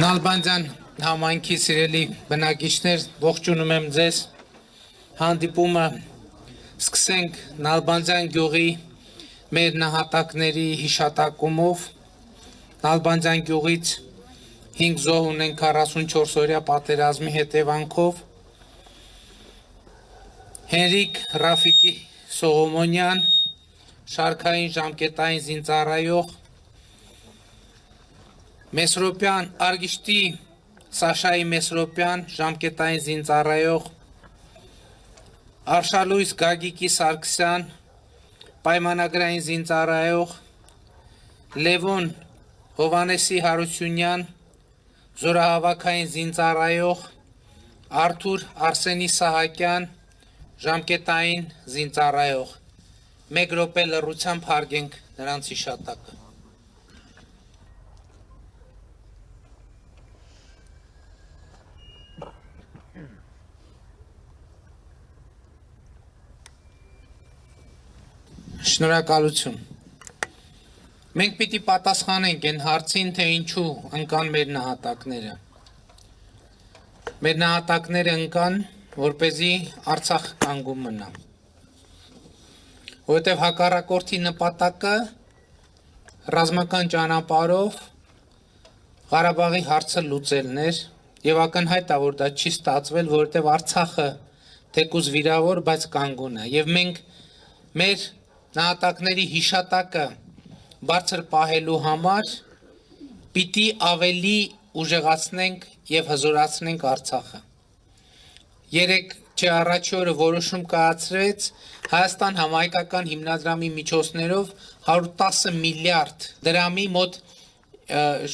Նալբանդյան համայնքի սիրելի բնակիչներ, ողջունում եմ ձեզ, հանդիպումը սկսենք Նալբանդյան գյուղի մեր նահատակների հիշատակումով, Նալբանդյան գյուղից 5 զոհ ունենք 44 օրյա պատերազմի հետևանքով, Հենրիկ Ռաֆիկի Սողոմոնյան, շարքային ժամկետային զինծառայող, Մեսրոպյան, Արգիշտի Սաշայի Մեսրոպյան, ժամկետային զինծառայող, Արշալույս Գագիկի Սարգսյան, պայմանագրային զինծառայող, Լևոն Հովանեսի Հարությունյան, զորահավաքային զինծառայող, Արթուր Արսենի Սահակյան, ժամկետային զինծառայող, 1 րոպե լռությամբ հարգենք նրանց հիշատակը։ Շնորհակալություն։ Մենք պիտի պատասխանենք այն հարցին, թե ինչու ընկան մեր նահատակները։ Մեր նահատակները ընկան, որպեսզի Արցախ կանգուն մնա։ Որովհետև հակառակորդի նպատակը ռազմական ճանապարհով Ղարաբաղի հարցը լուծելն էր, եւ ակնհայտ է, որ դա չի ստացվել, որովհետև Արցախը թեկուզ վիրավոր, բայց կանգուն է, եւ մենք մեր նահատակների հիշատակը բարձր պահելու համար պիտի ավելի ուժեղացնենք եւ հզորացնենք Արցախը։ Երեք առաջի օրը որոշում կայացրեց Հայաստան համահայկական հիմնադրամի միջոցներով 110 միլիարդ դրամի մոտ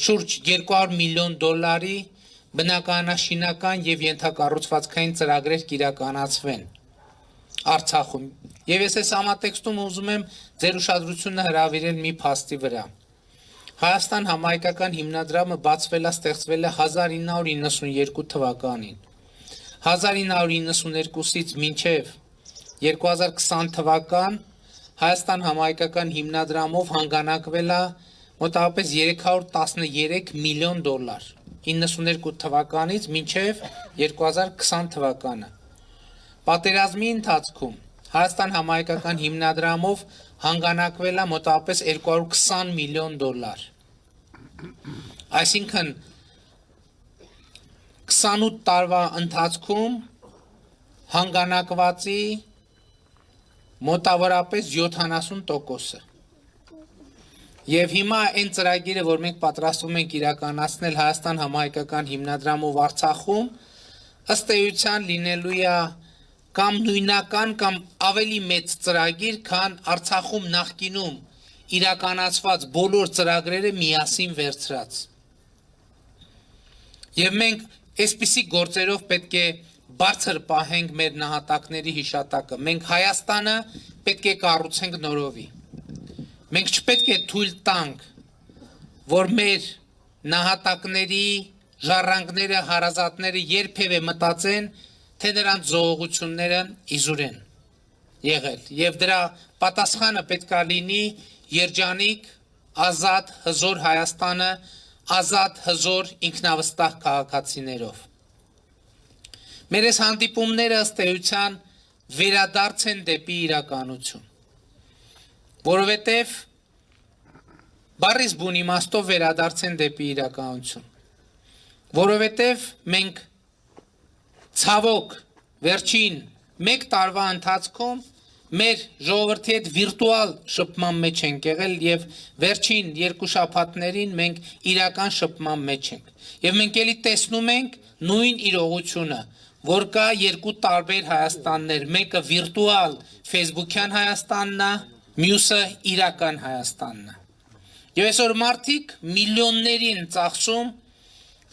շուրջ 200 միլիոն դոլարի բնականաշինական եւ ենթակառուցվածքային ծրագրեր կիրականացվեն Արցախում։ Եվ ես այս համատեքստում ուզում եմ ձեր ուշադրությունը հրավիրել մի փաստի վրա։ Հայաստան համահայկական հիմնադրամը ստեղծվել է 1992 թվականին։ 1992-ից մինչև 2020 թվական Հայաստան համահայկական հիմնադրամով հանգանակվել է մոտավորապես 313 միլիոն դոլար 92 թվականից մինչև 2020 թվականը։ Պատերազմի ընթացքում Հայաստան համահայկական հիմնադրամով հանգանակվել է մոտավորապես 220 միլիոն դոլար։ Այսինքն 28 տարվա ընթացքում հանգանակվածի մոտավորապես 70%-ը։ Եվ հիմա այն ծրագիրը, որ մենք պատրաստվում ենք իրականացնել Հայաստան համահայկական հիմնադրամով Արցախում, ըստ էության լինելու է կամ նույնական կամ ավելի մեծ ծրագիր, քան Արցախում նախկինում իրականացված բոլոր ծրագրերը միասին վերցրած։ Եվ մենք այսպիսի գործերով պետք է բարձր պահենք մեր նահատակների հիշատակը։ Մենք Հայաստանը պետք է կառուցենք նորովի։ Մենք չպետք է թույլ տանք, որ մեր նահատակների ժառանգները, հարազատները երբևէ մտածեն, թե նրանց զոհողությունները իզուր են եղել, եւ դրա պատասխանը պետք է լինի երջանիկ, ազատ, հզոր Հայաստանը, ազատ, հզոր, ինքնավստահ քաղաքացիներով։ Մեր այս հանդիպումները ըստ էության վերադարձ են դեպի իրականություն, որովհետև բառից բուն իմաստով վերադարձ են դեպի իրականություն, որովհետև մենք ցավոք վերջին 1 տարվա ընթացքում մեր ժողովրդի հետ վիրտուալ շփման մեջ ենք եղել եւ վերջին 2 շաբաթներին մենք իրական շփման մեջ ենք։ Եվ մենք էլի տեսնում ենք նույն իրողությունը, որ կա 2 տարբեր Հայաստաններ, մեկը վիրտուալ Facebook-յան Հայաստանն է, մյուսը իրական Հայաստանն է։ Եվ այսօր մարդիկ միլիոնների են ծախսում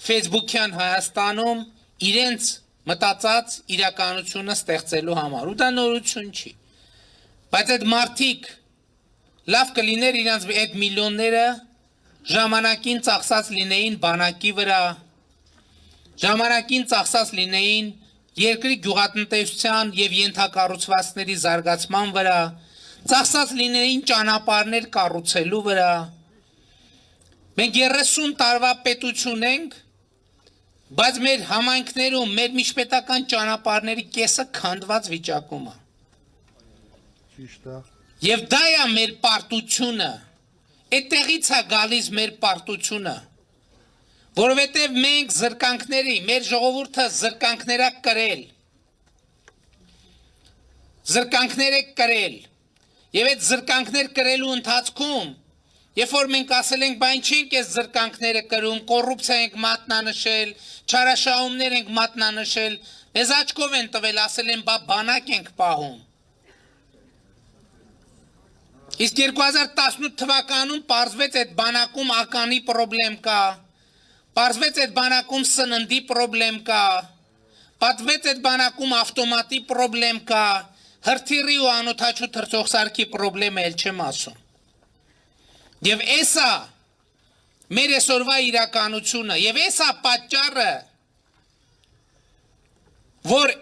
Facebook-յան Հայաստանում իրենց մտածած իրականությունը ստեղծելու համար, ու դա նորություն չի։ Բայց այդ մարդիկ լավ կլիներ իրանց այդ միլիոնները ժամանակին ծախսած լինեին բանակի վրա, ժամանակին ծախսած լինեին երկրի գյուղատնտեսության եւ ենթակառուցվածքների զարգացման վրա, ծախսած լինեին ճանապարհներ կառուցելու վրա։ Մենք 30 տարվա պետություն ենք, բայց մեր համայնքներում մեր միջպետական ճանապարհների կեսը քանդված վիճակում է։ Ճիշտ է։ Եվ դա է մեր պարտությունը, այդտեղից է գալիս մեր պարտությունը, որովհետև մենք զրկանքների, մեր ժողովուրդը զրկանքներ է կրել, եւ այդ զրկանքներ կրելու ընթացքում, երբ որ մենք ասել ենք, բան չենք այս զրկանքները կրում, կոռուպցիա ենք մատնանշել, չարաշահումներ ենք մատնանշել, մեզ աչքով են տվել, ասել են, բա բանակ ենք պահում։ Իսկ 2018 թվականում պարզվեց այդ բանակում ականի պրոբլեմ կա, պարզվեց այդ բանակում սննդի պրոբլեմ կա, պատվեց այդ բանակում ավտոմատի պրոբլեմ կա, հրթիռի ու անօթաչու թռչողսարքի պրոբլեմը էլ չեմ ասում։ Եվ էսա մեր այսօրվա իրականությունը, եւ էսա պատճառը, որ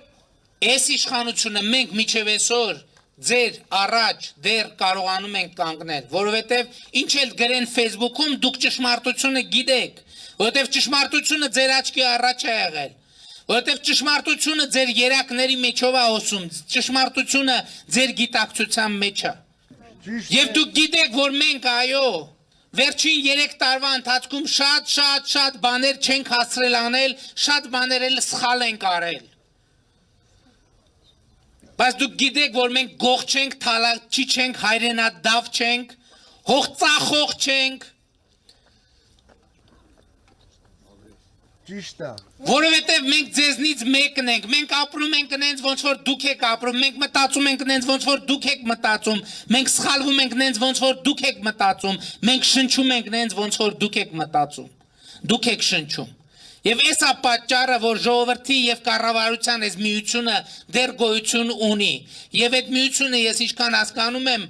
այս իշխանությունը մենք միջև այսօր ձեր առաջ դեռ կարողանում ենք կանգնել, որովհետև ինչ էլ գրեն Facebook-ում, դուք ճշմարտությունը գիտեք, որովհետև ճշմարտությունը ձեր աչքի առաջ է եղել, որովհետև ճշմարտությունը ձեր երակների մեջով է հոսում, ճշմարտությունը ձեր գիտակցության մեջ է։ Եվ դուք գիտեք, որ մենք այո, վերջին 3 տարվա ընթացքում շատ բաներ չենք հասցրել անել, շատ բաներ էլ սխալ ենք արել։ Բայց դուք գիտեք, որ մենք գող չենք, թալաչի չենք, հայրենադավ չենք, հողծախող չենք, Ճիշտ է։ որովհետև մենք ձեզնից մեկն ենք, մենք ապրում ենք նենց ոնց որ դուք եք ապրում, մենք մտածում ենք նենց ոնց որ դուք եք մտածում, մենք սխալվում ենք նենց ոնց որ դուք եք մտածում, մենք շնչում ենք նենց ոնց որ դուք եք մտածում, դուք եք շնչում։ Եվ էսա պատճառը, որ ժողովրդի եւ կառավարության այս միությունը դեռ գոյություն ունի, եւ այդ միությունը ես ինչքան հասկանում եմ,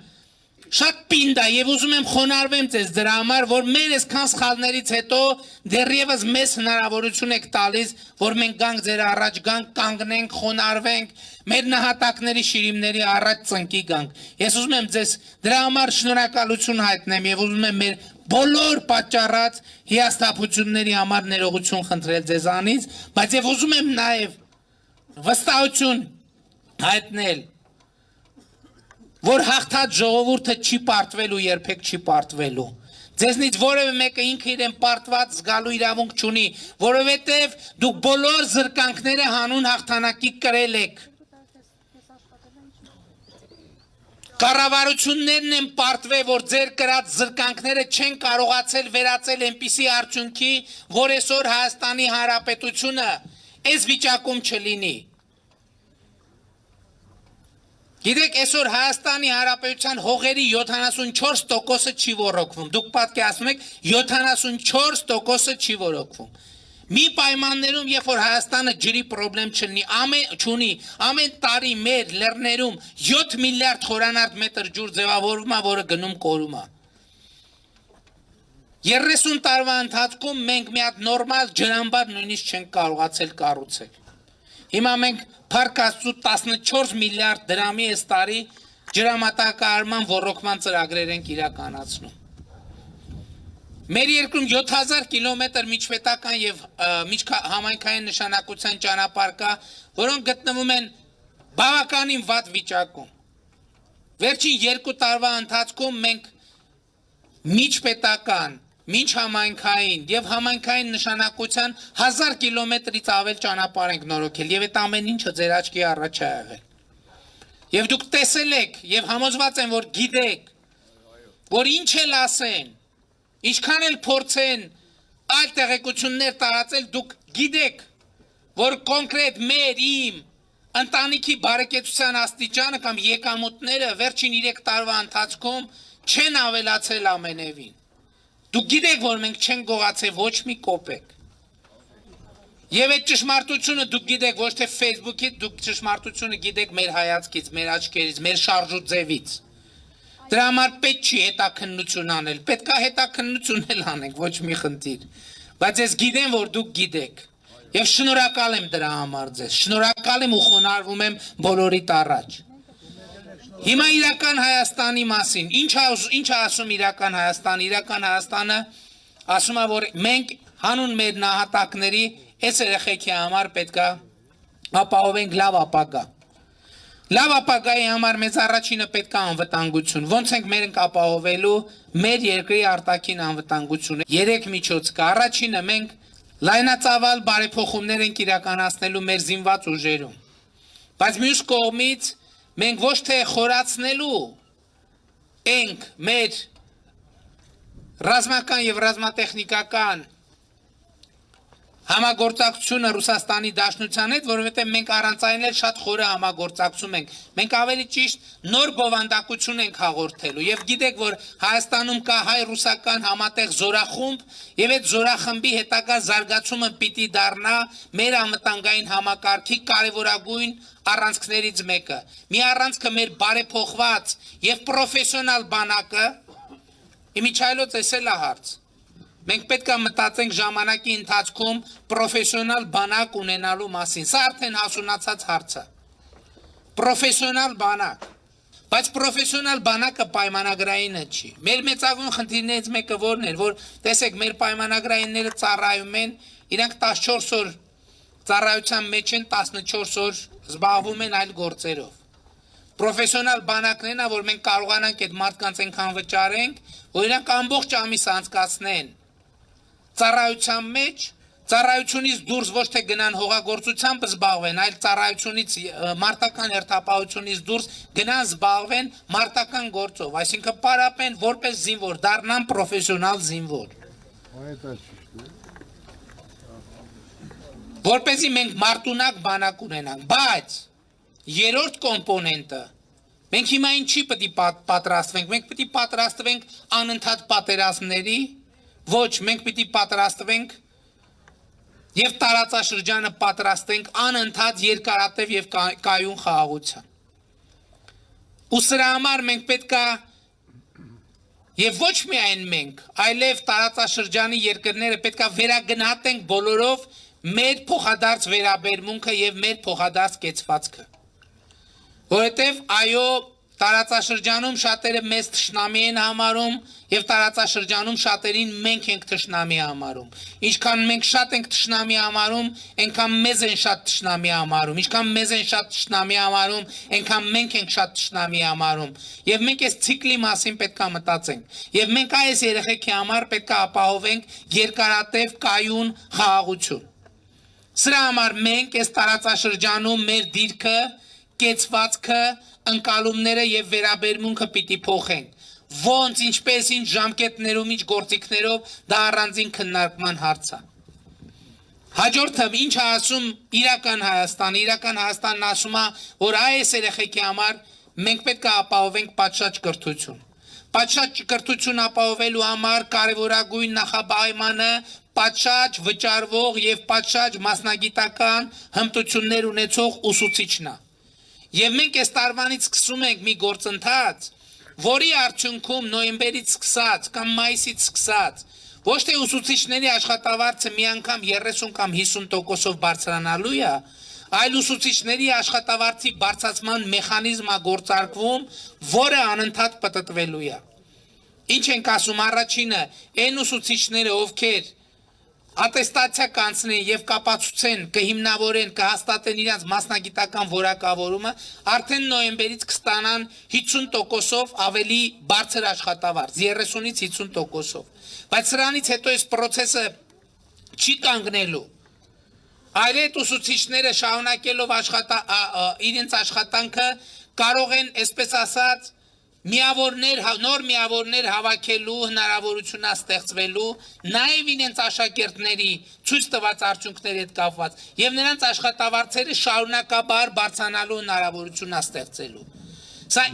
շատ պինդ է եւ ուզում եմ խոնարհվեմ ձեզ դրա համար, որ մեր այսքան սխալներից հետո դեռևս մեզ հնարավորություն եք տալիս, որ մենք գանք ձեր առաջ, գանք կանգնենք, խոնարհվենք, մեր նահատակների շիրիմների առաջ ծնկի գանք։ Ես ուզում եմ ձեզ դրա համար շնորհակալություն հայտնեմ եւ ուզում եմ մեր բոլոր պատճառած հիասթափությունների համար ներողություն խնդրել ձեզանից, բայց եւ ուզում եմ նաեւ վստահություն հայտնել, որ հաղթած ժողովուրդը չի պարտվելու, երբեք չի պարտվելու։ Ձեզնից որևէ մեկը ինքը իրեն պարտված զգալու իրավունք չունի, որովհետև դուք բոլոր զրկանքները հանուն հաղթանակի կրել եք։ Կառավարություններն են պարտվել, որ ձեր կրած զրկանքները չեն կարողացել վերածել այնպիսի արդյունքի, որ այսօր Հայաստանի Հանրապետությունը այս վիճակում չլինի։ Գիտեք, այսօր Հայաստանի Հանրապետության հողերի 74%-ը չի ոռոգվում։ Դուք պատկերացնում եք, 74%-ը չի ոռոգվում։ Մի պայմաններում, երբ որ Հայաստանը ջրի պրոբլեմ չունի, ամեն տարի մեր լեռներում 7 միլիարդ խորանարդ մետր ջուր ձևավորվում է, որը գնում կորում է։ 30 տարվա ընթացքում մենք մի հատ նորմալ ջրամբար նույնիսկ չենք կարողացել կառուցել։ Հիմա մենք Փառք Աստծո 14 միլիարդ դրամի այս տարի ջրամատակարարման ոռոգման ծրագրեր ենք իրականացնում։ Մեր երկրում 7000 կիլոմետր միջպետական եւ համայնքային նշանակության ճանապարհ կա, որոնք գտնվում են բավականին վատ վիճակում։ Վերջին 2 տարվա ընթացքում մենք միջպետական, մինչ համայնքային եւ համայնքային նշանակության 1000 կիլոմետրից ավել ճանապարհ ենք նորոգել եւ այդ ամեն ինչը ձեր աչքի առաջ է եղել։ Եվ դուք տեսել եք եւ համոզված եմ, որ գիտեք, որ ինչ էլ ասեն, ինչքան էլ փորձեն այլ տեղեկություններ տարածել, դուք գիտեք, որ կոնկրետ մեր իմ ընտանիքի բարեկեցության աստիճանը կամ եկամուտները վերջին 3 տարվա ընթացքում չեն ավելացել ամենևին։ Դուք գիտեք, որ մենք չենք գողացել ոչ մի կոպեկ։ Եվ այդ ճշմարտությունը դուք գիտեք ոչ թե Facebook-ից, դուք ճշմարտությունը գիտեք մեր հայացքից, մեր աչքերից, մեր շարժու ձևից։ Դրա համար պետք չի հետաքննություն անել, պետք է հետաքննություն էլ անենք, ոչ մի խնդիր։ Բայց ես գիտեմ, որ դուք գիտեք։ Եվ շնորհակալ եմ դրա համար ձեզ, շնորհակալ եմ ու խոնարհվում եմ բոլորիդ առաջ։ Հիմա իրական Հայաստանի մասին, ինչ ասում իրական Հայաստանը ասում է, որ մենք հանուն մեր նահատակների այս երեխեքի համար պետքա ապահովենք լավ ապագա։ Լավ ապագայի համար մեզ առաջինը պետքա անվտանգություն։ Ոնց ենք մենք ապահովելու մեր երկրի արտաքին անվտանգությունը։ Երեք միջոց կա։ Առաջինը մենք լայնածավալ բարեփոխումներ ենք իրականացնելու մեր զինված ուժերում։ Բայց մյուս կողմից մենք ոչ թե խորացնելու ենք մեր ռազմական եւ ռազմատեխնիկական համագործակցությունը Ռուսաստանի Դաշնության հետ, որովհետև մենք առանց այն էլ շատ խորը համագործակցում ենք։ Մենք ավելի ճիշտ նոր բովանդակություն ենք հաղորդելու եւ գիտեք, որ Հայաստանում կա հայ-ռուսական համատեղ զորախումբ եւ այդ զորախմբի հետագա զարգացումը պիտի դառնա մեր անվտանգային համակարգի կարևորագույն առանցքներից մեկը։ Մի առանցքը մեր բարեփոխված եւ պրոֆեսիոնալ բանակը իմիջայլոց էսել է հարց։ Մենք պետք է մտածենք ժամանակի ընթացքում պրոֆեսիոնալ բանակ ունենալու մասին։ Սա արդեն հասունացած հարց է։ Պրոֆեսիոնալ բանակ։ Բայց պրոֆեսիոնալ բանակը պայմանագրայինը չի։ Մեր մեծագույն խնդիրներից մեկը որն էր, որ տեսեք, մեր պայմանագրայինները ծառայում են, իրանք 14 օր ծառայության մեջ են, 14 օր զբաղվում են այլ գործերով։ Պրոֆեսիոնալ բանակներն է, որ մենք կարողանանք այդ մարդկանց այնքան վճարենք, որ իրանք ամբողջ ամիս անցկացնեն ծառայության մեջ, ծառայությունից դուրս ոչ թե գնան հողագործությամբ զբաղվեն, այլ ծառայությունից մարտական հերթապահությունից դուրս գնան զբաղվեն մարտական գործով, այսինքն պարապեն որպես զինվոր, դառնան պրոֆեսիոնալ զինվոր։ Որպեսզի մենք մարտունակ բանակ ունենանք, բայց երրորդ կոմպոնենտը մենք հիմա ինչի պետք է պատրաստվենք, մենք պետք է պատրաստվենք անընդհատ պատերազմների, ոչ, մենք պետք է պատրաստվենք եւ տարածաշրջանը պատրաստենք անընդհատ երկարատև եւ կայուն խաղաղության։ Ու սրա համար մենք պետք է եւ ոչ միայն մենք, այլև տարածաշրջանի երկրները պետք է վերագնահատենք բոլորով մեր փոխադարձ վերաբերմունքը եւ մեր փոխադարձ կեցվածքը։ Որովհետև այո, տարածաշրջանում շատերը մեզ թշնամի են համարում եւ տարածաշրջանում շատերին մենք ենք թշնամի համարում։ Ինչքան մենք շատ ենք թշնամի համարում, այնքան մեզ են շատ թշնամի համարում։ Ինչքան մեզ են շատ թշնամի համարում, այնքան մենք ենք շատ թշնամի համարում։ Եվ մենք այս ցիկլի մասին պետք է մտածենք։ Եվ մենք այս երեխեքի համար պետք է ապահովենք երկարատև կայուն խաղաղություն։ Սրա համար մենք այս տարածաշրջանում մեր դիրքը, կեցվածքը, ընկալումները եւ վերաբերմունքը պիտի փոխենք։ Ոնց, ինչպես, ինչ ժամկետներում, ինչ գործիքներով, դա առանձին քննարկման հարց է։ Հաջորդը ինչ է ասում իրական Հայաստանն ասում է, որ այս երեխեքի համար մենք պետք է ապահովենք պատշաճ կրթություն։ Պատշաճ կրթություն ապահովելու համար կարևորագույն նախապայմանը պատշաճ վճարվող եւ պատշաճ մասնագիտական հմտություններ ունեցող ուսուցիչն է։ Եվ մենք այս տարվանից սկսում ենք մի գործընթաց, որի արդյունքում նոյեմբերից սկսած կամ մայիսից սկսած ոչ թե ուսուցիչների աշխատավարձը մի անգամ 30 կամ 50%-ով բարձրանալու է, այլ ուսուցիչների աշխատավարձի բարձրացման մեխանիզմ է գործարկվում, որը անընդհատ պտտվելու է։ Ինչ ենք ասում, առաջինը, այն ուսուցիչները, ովքեր ատեստացիա կանցնեն եւ կապացուցեն, կհիմնավորեն, կհաստատեն իրենց մասնագիտական որակավորումը, արդեն նոյեմբերից կստանան 50%-ով ավելի բարձր աշխատավարձ, 30-ից 50%-ով։ Բայց սրանից հետո այս process-ը չի կանգնելու։ Այլ այդ ուսուցիչները շարունակելով իրենց աշխատանքը կարող են, այսպես ասած, նոր միավորներ հավաքելու հնարավորություն ստեղծվելու, նաև իրենց աշակերտների ցույց տված արդյունքների հետ կապված եւ նրանց աշխատավարձերը շարունակաբար բարձրանալու հնարավորություն ստեղծելու։ Սա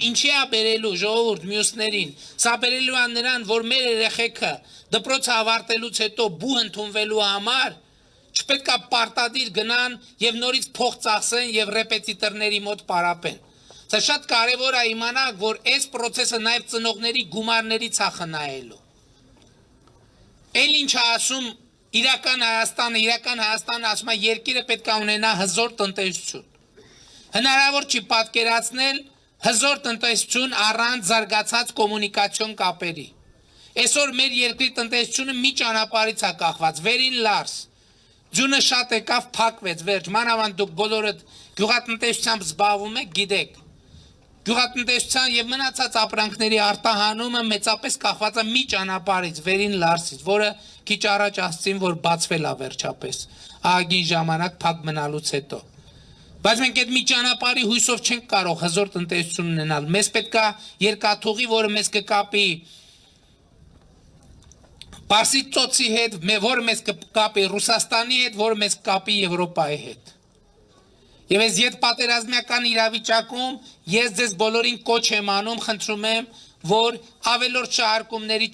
ինչի է բերելու ժողովուրդ մյուսներին։ Սա բերելու է նրան, որ մեր երեխեքը դպրոցը ավարտելուց հետո բու ընդունվելու համար չպետք է պարտադիր գնան եւ նորից փող ծախսեն եւ ռեպետիտորների մոտ պարապեն։ Սա շատ կարևոր է իմանալ, որ այս process-ը նաև ծնողների գումարներից է խնայելու։ Էլ ինչ ասում իրական Հայաստանը ասում է երկիրը պետք է ունենա հզոր տնտեսություն։ Հնարավոր չի պատկերացնել հզոր տնտեսություն առանց զարգացած կոմունիկացիոն կապերի։ Այսօր մեր երկրի տնտեսությունը մի ճանապարհից է կախված, վերին լարս։ Ձյունը շատ եկավ, փակվեց, վերջ, մանավանդ դուք բոլորդ գյուղատնտեսությամբ զբաղվում եք, գիտեք։ Գյուղատնտեսության եւ մնացած ապրանքների արտահանումը մեծապես կախված է մի ճանապարհից, վերին լարսից, որը քիչ առաջ ասացին, որ բացվել է վերջապես, ահագին ժամանակ փակ մնալուց հետո։ Բայց մենք այդ մի ճանապարհի հույսով չենք կարող հզոր տնտեսություն ունենալ։ Մեզ պետք է երկաթուղի, որը մեզ կկապի Պարսից ծոցի հետ, որը մեզ կկապի Ռուսաստանի հետ, որը մեզ կկապի Եվրոպայի հետ։ Եվ այս ետպատերազմական իրավիճակում ես ձեզ բոլորին կոչ եմ անում, խնդրում եմ, որ ավելորդ շահարկումների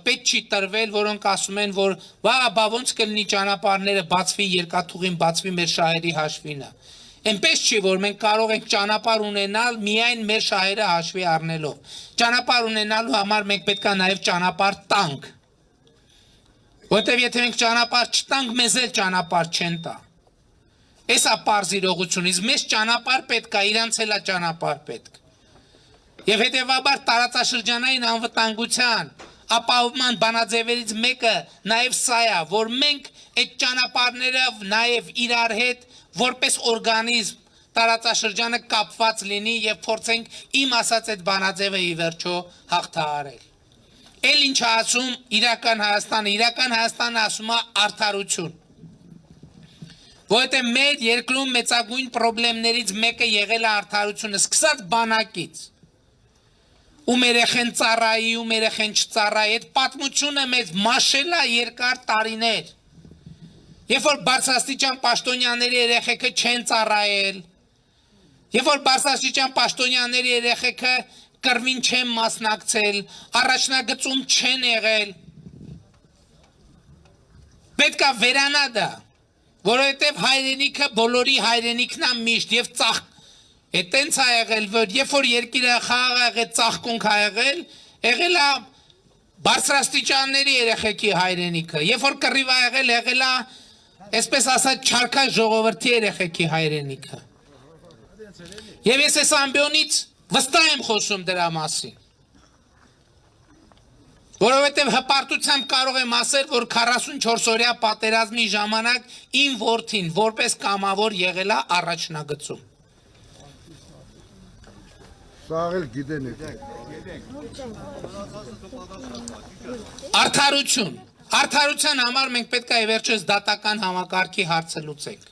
պետք չի տրվել, որոնք ասում են, որ բա ոնց կլինի ճանապարհները բացվի, երկաթուղին բացվի մեր շահերի հաշվինը։ Այնպես չի, որ մենք կարող ենք ճանապարհ ունենալ միայն մեր շահերը հաշվի առնելով։ Ճանապարհ ունենալու համար մենք պետք է նաև ճանապարհ տանք։ Որտեւ եթե մենք ճանապարհ չտանք, մեզ էլ ճանապարհ չեն տա։ Էսա պարզ իրողությունից, մեզ ճանապարհ պետք է, իրանց էլ է ճանապարհ պետք։ Եվ հետևաբար տարածաշրջանային անվտանգության ապահովման բանաձևերից մեկը նաև սա է, որ մենք այդ ճանապարհները նաև իրար հետ որպես օրգանիզմ տարածաշրջանը կապված լինի եւ փորձենք իմ ասած այդ բանաձևը ի վերջո հաղթահարել։ Էլ ինչ ասում իրական Հայաստանը ասում է արդարություն։ Որովհետև մեր երկրում մեծագույն խնդիրներից մեկը եղել է արդարությունը, սկսած բանակից։ Ում երեխեն ծառայի, ում երեխեն չծառայի, այդ պատմությունը մեզ մաշել է երկար տարիներ։ Երբ որ բարձրաստիճան պաշտոնյաների երեխեքը չեն ծառայել, երբ որ բարձրաստիճան պաշտոնյաների երեխեքը կռվին չեն մասնակցել, առաջնագծում չեն եղել, պետք է վերանա դա, որովհետև հայրենիքը բոլորի հայրենիքն է միշտ եւ ծաղ Այդտենց է եղել, որ երբ որ երկիրը խաղաղ եղել, ծաղկունք է եղել է բարձրաստիճանների երեխեքի հայրենիքը, երբ որ կռիվ է եղել է, այսպես ասած, չարքայ ժողովրդի երեխեքի հայրենիքը։ Եվ ես այս ամբիոնից վստահ եմ խոսում դրա մասին։ Որովհետև հպարտությամբ կարող եմ ասել, որ 44 օրյա պատերազմի ժամանակ իմ որդին որպես կամավոր եղել է առաջնագծում։ Սաղել գիտեն եք։ Արդարություն։ Արդարության համար մենք պետք է վերջերս դատական համակարգի հարցը լուծենք։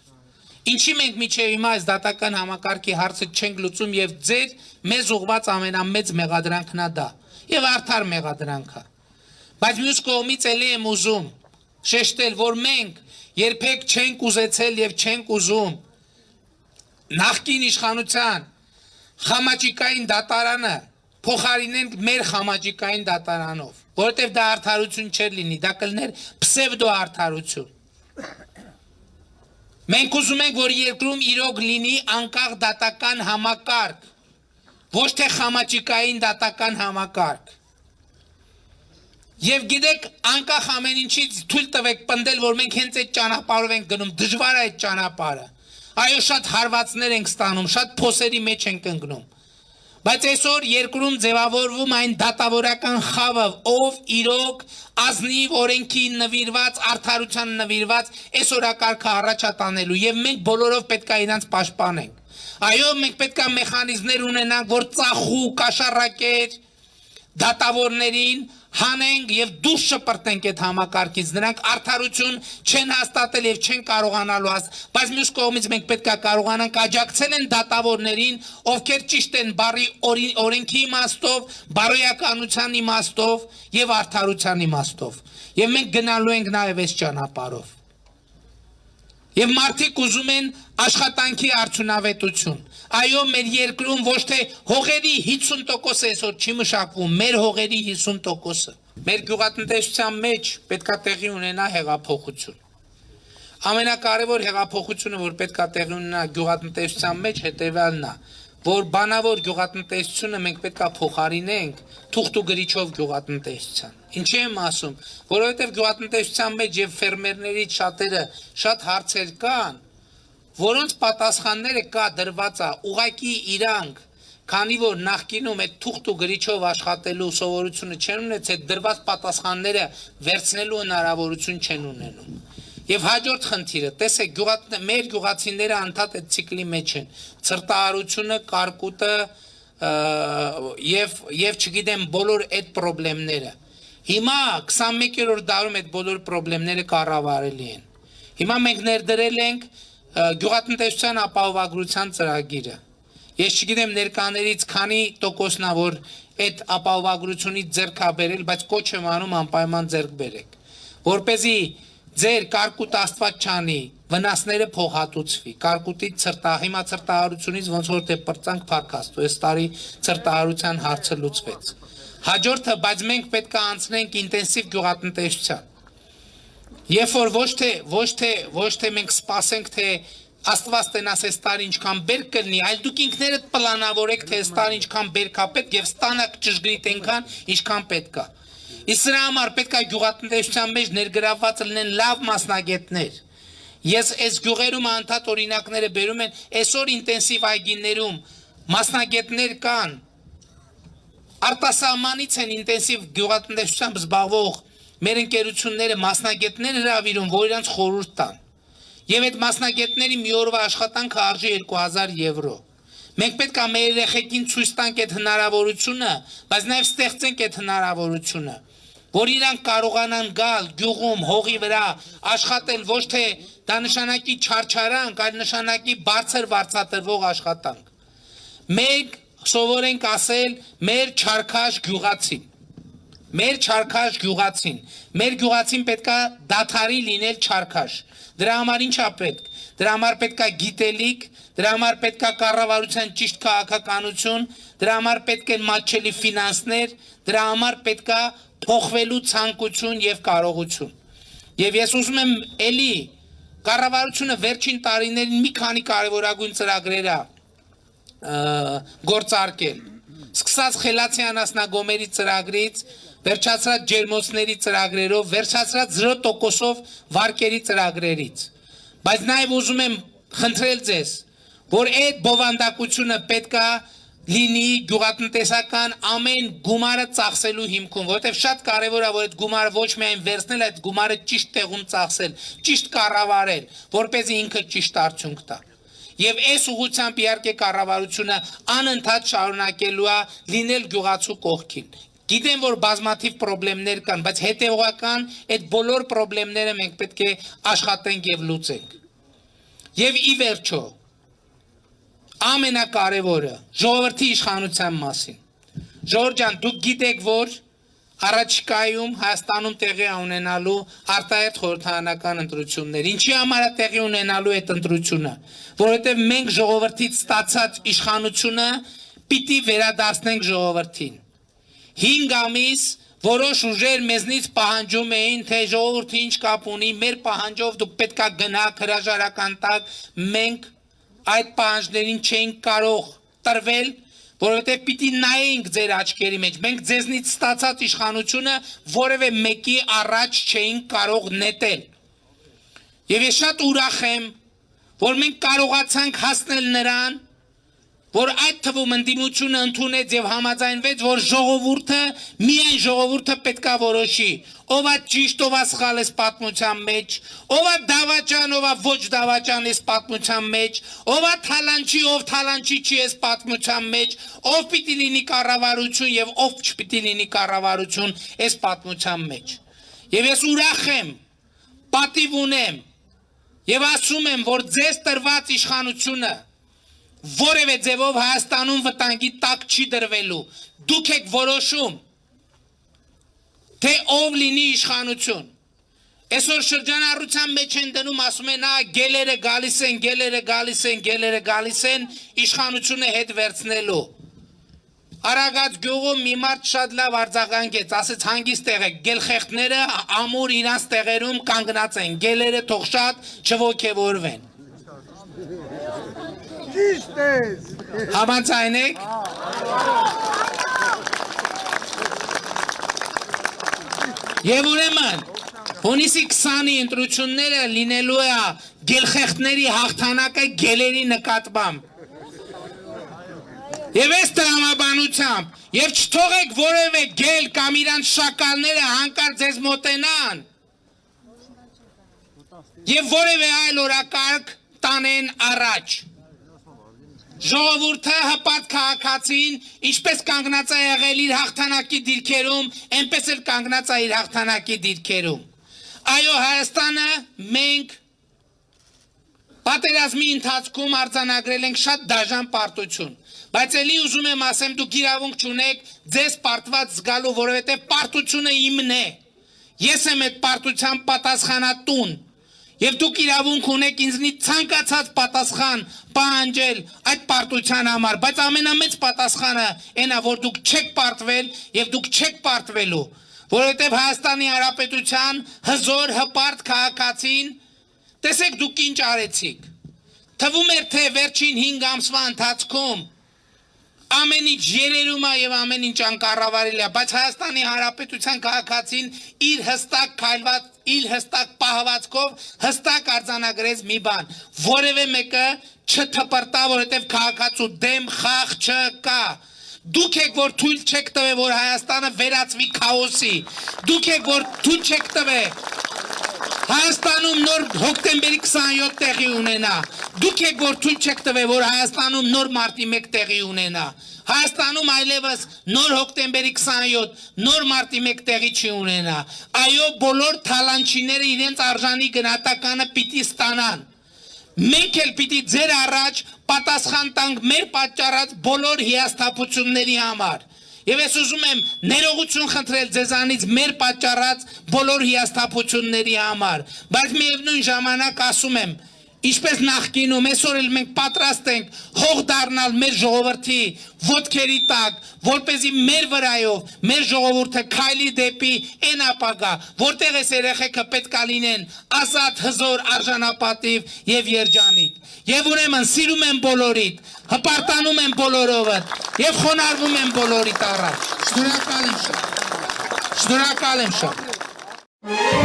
Ինչի մենք միջև հիմա այս դատական համակարգի հարցը չենք լուծում եւ ձեր մեզ ուղված ամենամեծ մեղադրանքն է դա։ Եվ արդար մեղադրանք է։ Բայց մյուս կողմից էլի եմ ուզում շեշտել, որ մենք երբեք չենք ուզեցել եւ չենք ուզում նախկին իշխանության խամաճիկային դատարանը փոխարինենք մեր խամաճիկային դատարանով, որովհետև դա արդարություն չէր լինի, դա կլիներ պսևդո արդարություն։ Մենք ուզում ենք, որ երկրում իրոք լինի անկախ դատական համակարգ, ոչ թե խամաճիկային դատական համակարգ։ Եվ գիտեք, անկախ ամեն ինչից թույլ տվեք պնդել, որ մենք հենց այդ ճանապարհով ենք գնում, դժվար է այդ ճանապարհը։ Այո, շատ հարվածներ ենք ստանում, շատ փոսերի մեջ ենք ընկնում։ Բայց այսօր երկրում ձևավորվում այն դատավորական խավը, ով իրոք ազնիվ օրենքի նվիրված, արդարության նվիրված այսօրակարգը առաջատանելու եւ մենք բոլորով պետք է իրանց պաշտպանենք։ Այո, մենք պետք է մեխանիզմներ ունենանք, որ ծախու, կաշառակեր դատավորներին հանենք եւ դուրս շպրտենք այդ համակարգից, նրանք արդարություն չեն հաստատել եւ չեն կարողանալու բայց մյուս կողմից մենք պետք է կարողանանք աջակցել են դատավորներին, ովքեր ճիշտ են բարի օրենքի իմաստով, բարոյականության իմաստով եւ արդարության իմաստով։ Եվ մենք գնալու ենք նաեւ այս ճանապարհով։ Եվ մարդիկ ուզում են աշխատանքի արդյունավետություն։ Այո, մեր երկրում ոչ թե հողերի 50%-ը այսօր չի մշակվում, մեր հողերի 50%-ը։ Մեր գյուղատնտեսության մեջ պետք է տեղի ունենա հեղափոխություն։ Ամենակարևոր հեղափոխությունը, որ պետք է տեղի ունենա գյուղատնտեսության մեջ, հետևյալն է, որ բանավոր գյուղատնտեսությունը մենք պետք է փոխարինենք թուղթ ու գրիչով գյուղատնտեսության։ Ինչի եմ ասում, որովհետև գյուղատնտեսության մեջ եւ ֆերմերներից շատերը շատ հարցեր կան, որոնց պատասխանները կա դրված է ուղակի իրանք, քանի որ նախկինում այդ թուղթ ու գրիչով աշխատելու սովորությունը չեն ունեցել, դրված պատասխանները վերցնելու հնարավորություն չեն ունենում։ Եվ հաջորդ խնդիրը, տեսեք, մեր գյուղացիները անդադ այդ ցիկլի մեջ են, ցրտահարությունը, կարկուտը եւ չգիտեմ բոլոր այդ խնդիրները։ Հիմա 21-րդ դարում այդ բոլոր խնդիրները կառավարելի են։ Հիմա մենք ներդրել ենք գյուղատնտեսության ապահովագրության ծրագիրը։ Ես չգիտեմ ներկաներից քանի տոկոսնա որ այդ ապահովագրությունից ձեռք է բերել, բայց կոչ եմ անում անպայման ձեռք բերեք, որպեսզի ձեր կարկուտ աստված չանի, վնասները փոխհատուցվի, կարկուտի հիմա ցրտահարությունից ոնց որ դե պրծանք փառքաստու, այս տարի ցրտահարության հարցը լուծվեց։ Հաջորդը, բայց մենք պետք է անցնենք ինտենսիվ գյուղատնտեսության։ Երբ որ ոչ թե մենք սպասենք, թե Աստված տենաս այս տարի ինչքան բերք կլինի, այլ դուք ինքներդ պլանավորեք, թե այս տարի ինչքան բերք է պետք եւ ստանաք ճշգրիտ այնքան, ինչքան պետք է։ Իսկ սրա համար պետք է գյուղատնտեսության մեջ ներգրավված լինեն լավ մասնագետներ։ Ես այս գյուղերում անդադ օրինակները բերում են, այսօր ինտենսիվ այգիներում մասնագետներ կան, արտասահմանից են ինտենսիվ գյուղատնտեսությամբ զբաղվող մեր ընկերությունները մասնագետներ հրավիրում, որ իրանց խորհուրդ տան։ Եվ այդ մասնագետների մի օրվա աշխատանքը արժի 2000 եվրո։ Մենք պետք է մեր երեխեքին ցույց տանք այդ հնարավորությունը, բայց նաև ստեղծենք այդ հնարավորությունը, որ իրանք կարողանան գալ գյուղում հողի վրա աշխատել ոչ թե դա նշանակի չարչարանք, այլ նշանակի բարձր վարձատրվող աշխատանք։ Մենք սովորենք ասել մեր չարքաշ գյուղացին։ Մեր չարքաշ գյուղացին։ Մեր գյուղացին պետք է դադարի լինել չարքաշ։ Դրա համար ինչ է պետք։ Դրա համար պետք է գիտելիք, դրա համար պետք է կառավարության ճիշտ քաղաքականություն, դրա համար պետք են մատչելի ֆինանսներ, դրա համար պետք է փոխվելու ցանկություն եւ կարողություն։ Եվ ես ուզում եմ էլի կառավարությունը վերջին տարիներին մի քանի կարևորագույն ծրագրեր է գործարկել։ Սկսած խելացի անասնագոմերի ծրագրից, վերջացրած ջերմոցների ծրագրերով, վերջացրած 0%-ով վարկերի ծրագրերից։ Բայց նաև ուզում եմ խնդրել ձեզ, որ այդ բովանդակությունը պետք է լինի գյուղատնտեսական ամեն գումարը ծախսելու հիմքում, որովհետև շատ կարևոր է, որ այդ գումարը ոչ միայն վերցնել, այդ գումարը ճիշտ տեղում ծախսել, ճիշտ կառավարել, որպեսզի ինքը ճիշտ արդյունք տա։ Եվ այս ուղղությամբ իհարկե կառավարությունը անընդհատ շարունակելու է լինել գյուղացու կողքին։ Գիտեմ, որ բազմաթիվ խնդիրներ կան, բայց հետևողական այդ բոլոր խնդիրները մենք պետք է աշխատենք եւ լուծենք։ Եվ ի վերջո, ամենակարևորը ժողովրդի իշխանության մասին։ Ժողովուրդ ջան, դուք գիտեք, որ առաջիկայում Հայաստանում տեղի է ունենալու արտահերթ խորհրդարանական ընտրություններ։ Ինչի համար է տեղի ունենալու այդ ընտրությունը, որովհետև մենք ժողովրդից ստացած իշխանությունը պիտի վերադարձնենք ժողովրդին։ 5 ամիս որոշ ուժեր մեզնից պահանջում էին, թե ժողովուրդը ինչ կապ ունի, մեր պահանջով դուք պետք է գնաք հրաժարական տակ, մենք այդ պահանջներին չենք կարող տրվել, որովհետև պիտի նայենք ձեր աչքերի մեջ, մենք ձեզնից ստացած իշխանությունը որևէ մեկի առաջ չէինք կարող նետել։ Եվ ես շատ ուրախ եմ, որ մենք կարողացանք հասնել նրան, որ այդ թվում ընդդիմությունը ընդունեց եւ համաձայնվեց, որ ժողովուրդը, միայն ժողովուրդը պետք է որոշի, ով է ճիշտ, ով է սխալ այս պատմության մեջ, ով է դավաճան, ով է ոչ դավաճան այս պատմության մեջ, ով է թալանչի, ով թալանչի չի այս պատմության մեջ, ով պիտի լինի կառավարություն եւ ով չպիտի լինի կառավարություն այս պատմության մեջ։ Եվ ես ուրախ եմ, պատիվ ունեմ եւ ասում եմ, որ ձեզ տրված իշխանությունը որևէ ձևով Հայաստանում վտանգի տակ չի դրվելու։ Դուք եք որոշում, թե ով լինի իշխանություն։ Այսօր շրջանառության մեջ են դնում, ասում են, գելերը գալիս են, գելերը գալիս են, գելերը գալիս են, իշխանությունը հետ վերցնելու։ Արագած գյուղում մի մարդ շատ լավ արձագանքեց, ասեց հանգիստ եղեք, գելխեղտները ամուր իրանց տեղերում կանգնած են, գելերը թող շատ չոգևորվեն։ Ճիշտ ես։ Համաձայն եք։ Եվ ուրեմն հունիսի 20-ի ընտրությունները լինելու է գելխեղտների հաղթանակը գելերի նկատմամբ։ Եվ այս տրամաբանությամբ եւ չթողեք որևէ գել կամ իրանց շակալները հանկարծ ձեզ մոտենան եւ որևէ այլ օրակարգ տանեն առաջ։ Ժողովուրդը հպարտ քաղաքացին ինչպես կանգնած է եղել իր հաղթանակի դիրքերում, այնպես էլ կանգնած է իր հաղթանակի դիրքերում։ Այո, Հայաստանը մենք պատերազմի ընթացքում արձանագրել ենք շատ դաժան պարտություն, բայց ելի ուզում եմ ասեմ, դուք իրավունք չունեք ձեզ պարտված զգալու, որովհետև պարտությունը իմն է։ Ես եմ այդ պարտության պատասխանատուն։ Եվ դուք իրավունք ունեք ինձնից ցանկացած պատասխան պահանջել այդ պարտության համար, բայց ամենամեծ պատասխանը այն է, որ դուք չեք պարտվել եւ դուք չեք պարտվելու, որովհետեւ Հայաստանի Հանրապետության հզոր հպարտ քաղաքացին, տեսեք դուք ինչ արեցիք։ Թվում էր թե վերջին 5 ամսվա ընթացքում ամեն ինչ երերում է եւ ամեն ինչ անկառավարելի է, բայց Հայաստանի Հանրապետության քաղաքացին իր հստակ պահվածքով հստակ արձանագրեց մի բան, որևէ մեկը չթպրտա, որովհետեւ քաղաքացու դեմ խաղ չկա։ Դուք եք որ թույլ չեք տվել, որ Հայաստանը վերածվի քաոսի։ Դուք եք որ թույլ չեք տվել Հայաստանում նոր հոկտեմբերի 27 տեղի ունենա։ Դուք եք որ թույլ չեք տվել, որ Հայաստանում նոր մարտի 1 տեղի ունենա։ Հայաստանում այլևս նոր հոկտեմբերի 27, նոր մարտի 1 տեղի չի ունենա։ Այո, բոլոր թալանչիները իրենց արժանի գնահատականը պիտի ստանան։ Մենք էլ պիտի ձեր առաջ պատասխան տանք մեր պատճառած բոլոր հիասթափությունների համար։ Եվ ես ուզում եմ ներողություն խնդրել ձեզանից մեր պատճառած բոլոր հիասթափությունների համար, բայց միևնույն ժամանակ ասում եմ, ինչպես նախկինում, այսօր էլ մենք պատրաստ ենք հող դառնալ մեր ժողովրդի ոտքերի տակ, որպեսզի մեր վրայով մեր ժողովուրդը քայլի դեպի այն ապագա, որտեղ այս երեխեքը պետք է լինեն ազատ, հզոր, արժանապատիվ եւ երջանիկ։ Եվ ուրեմն սիրում եմ բոլորիդ, հպարտանում եմ բոլորովդ եւ խոնարհվում եմ բոլորիդ առաջ։ Շնորհակալ եմ շատ։